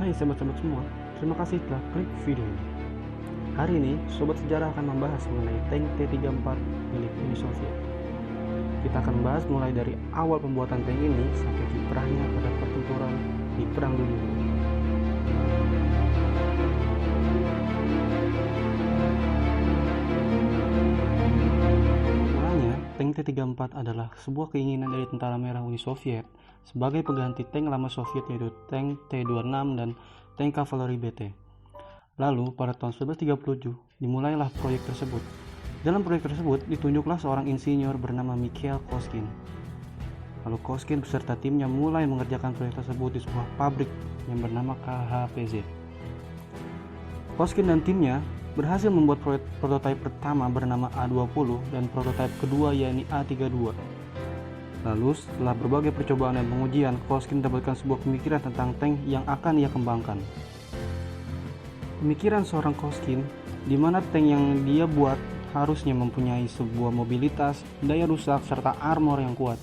Hai sobat-sobat semua, terima kasih telah klik video ini. Hari ini, Sobat Sejarah akan membahas mengenai tank T-34 milik Uni Soviet. Kita akan bahas mulai dari awal pembuatan tank ini sampai kiprahnya pada pertempuran di Perang Dunia II. Mulanya, tank T-34 adalah sebuah keinginan dari Tentara Merah Uni Soviet sebagai pengganti tank lama Soviet yaitu tank T-26 dan tank kavaleri BT. Lalu, pada tahun 1937, dimulailah proyek tersebut. Dalam proyek tersebut, ditunjuklah seorang insinyur bernama Mikhail Koskin. Lalu Koskin beserta timnya mulai mengerjakan proyek tersebut di sebuah pabrik yang bernama KHPZ. Koskin dan timnya berhasil membuat prototipe pertama bernama A-20 dan prototipe kedua yakni A-32. Lalu, setelah berbagai percobaan dan pengujian, Koskin mendapatkan sebuah pemikiran tentang tank yang akan ia kembangkan. Pemikiran seorang Koskin, di mana tank yang dia buat harusnya mempunyai sebuah mobilitas, daya rusak, serta armor yang kuat.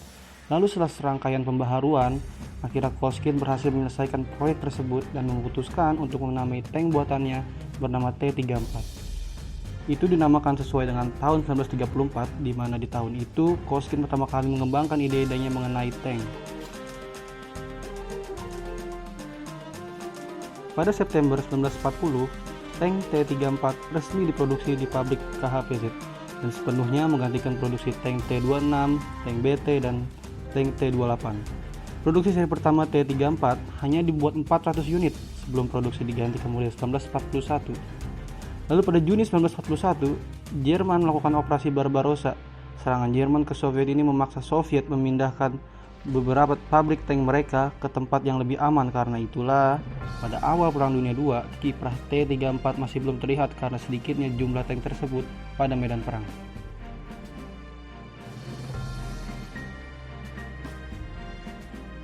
Lalu setelah serangkaian pembaharuan, akhirnya Koskin berhasil menyelesaikan proyek tersebut dan memutuskan untuk menamai tank buatannya bernama T-34. Itu dinamakan sesuai dengan tahun 1934, di mana di tahun itu Koskin pertama kali mengembangkan ide-idenya mengenai tank. Pada September 1940, tank T-34 resmi diproduksi di pabrik KHPZ dan sepenuhnya menggantikan produksi tank T-26, tank BT, dan tank T-28. Produksi seri pertama T-34 hanya dibuat 400 unit sebelum produksi diganti kemudian 1941. Lalu pada Juni 1941, Jerman melakukan operasi Barbarossa. Serangan Jerman ke Soviet ini memaksa Soviet memindahkan beberapa pabrik tank mereka ke tempat yang lebih aman. Karena itulah, pada awal Perang Dunia II, kiprah T-34 masih belum terlihat karena sedikitnya jumlah tank tersebut pada medan perang.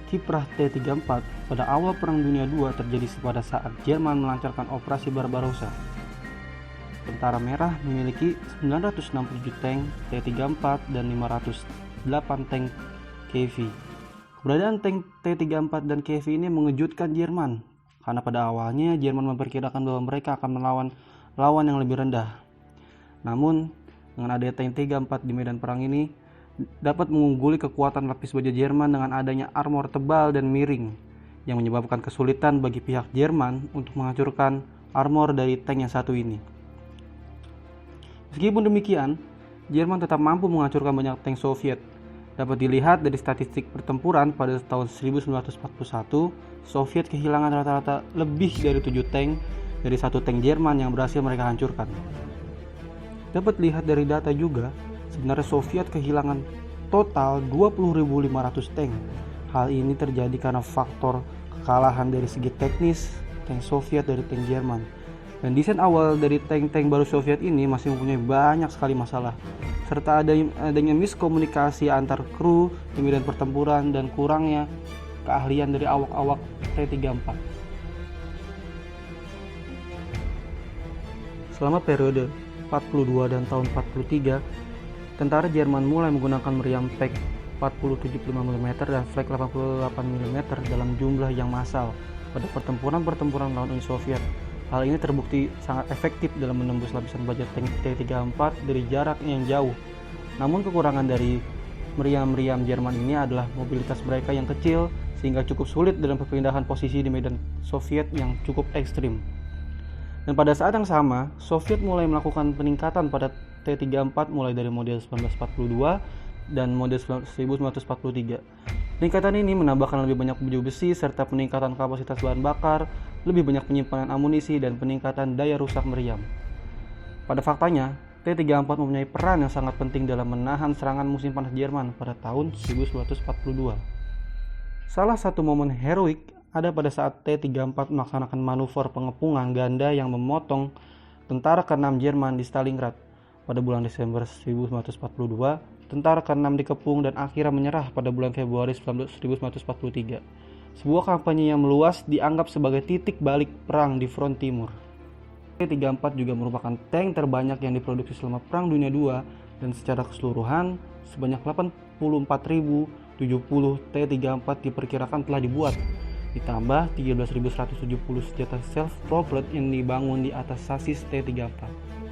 Kiprah T-34 pada awal Perang Dunia II terjadi pada saat Jerman melancarkan operasi Barbarossa. Tentara Merah memiliki 967 tank T-34 dan 508 tank KV. Keberadaan tank T-34 dan KV ini mengejutkan Jerman, karena pada awalnya Jerman memperkirakan bahwa mereka akan melawan lawan yang lebih rendah. Namun, dengan adanya tank T-34 di medan perang ini, dapat mengungguli kekuatan lapis baja Jerman dengan adanya armor tebal dan miring, yang menyebabkan kesulitan bagi pihak Jerman untuk menghancurkan armor dari tank yang satu ini. Meskipun demikian, Jerman tetap mampu menghancurkan banyak tank Soviet. Dapat dilihat dari statistik pertempuran pada tahun 1941, Soviet kehilangan rata-rata lebih dari 7 tank dari satu tank Jerman yang berhasil mereka hancurkan. Dapat dilihat dari data juga, sebenarnya Soviet kehilangan total 20.500 tank. Hal ini terjadi karena faktor kekalahan dari segi teknis tank Soviet dari tank Jerman. Dan desain awal dari tank-tank baru Soviet ini masih mempunyai banyak sekali masalah, serta adanya miskomunikasi antar kru di medan pertempuran dan kurangnya keahlian dari awak-awak T-34. Selama periode 42 dan tahun 43, tentara Jerman mulai menggunakan meriam Pak 40-75 mm dan Flak 88 mm dalam jumlah yang massal pada pertempuran melawan Uni Soviet. Hal ini terbukti sangat efektif dalam menembus lapisan baja tank T-34 dari jarak yang jauh. Namun kekurangan dari meriam-meriam Jerman ini adalah mobilitas mereka yang kecil sehingga cukup sulit dalam perpindahan posisi di medan Soviet yang cukup ekstrim. Dan pada saat yang sama, Soviet mulai melakukan peningkatan pada T-34 mulai dari model 1942 dan model 1943. Peningkatan ini menambahkan lebih banyak baju besi serta peningkatan kapasitas bahan bakar, lebih banyak penyimpanan amunisi, dan peningkatan daya rusak meriam. Pada faktanya, T-34 mempunyai peran yang sangat penting dalam menahan serangan musim panas Jerman pada tahun 1942. Salah satu momen heroik ada pada saat T-34 melaksanakan manuver pengepungan ganda yang memotong tentara ke-6 Jerman di Stalingrad. Pada bulan Desember 1942, tentara ke-6 dikepung dan akhirnya menyerah pada bulan Februari 1943. Sebuah kampanye yang meluas dianggap sebagai titik balik perang di front timur. T-34 juga merupakan tank terbanyak yang diproduksi selama Perang Dunia II dan secara keseluruhan sebanyak 84.070 T-34 diperkirakan telah dibuat. ditambah 13.170 senjata self-propelled yang dibangun di atas sasis T-34.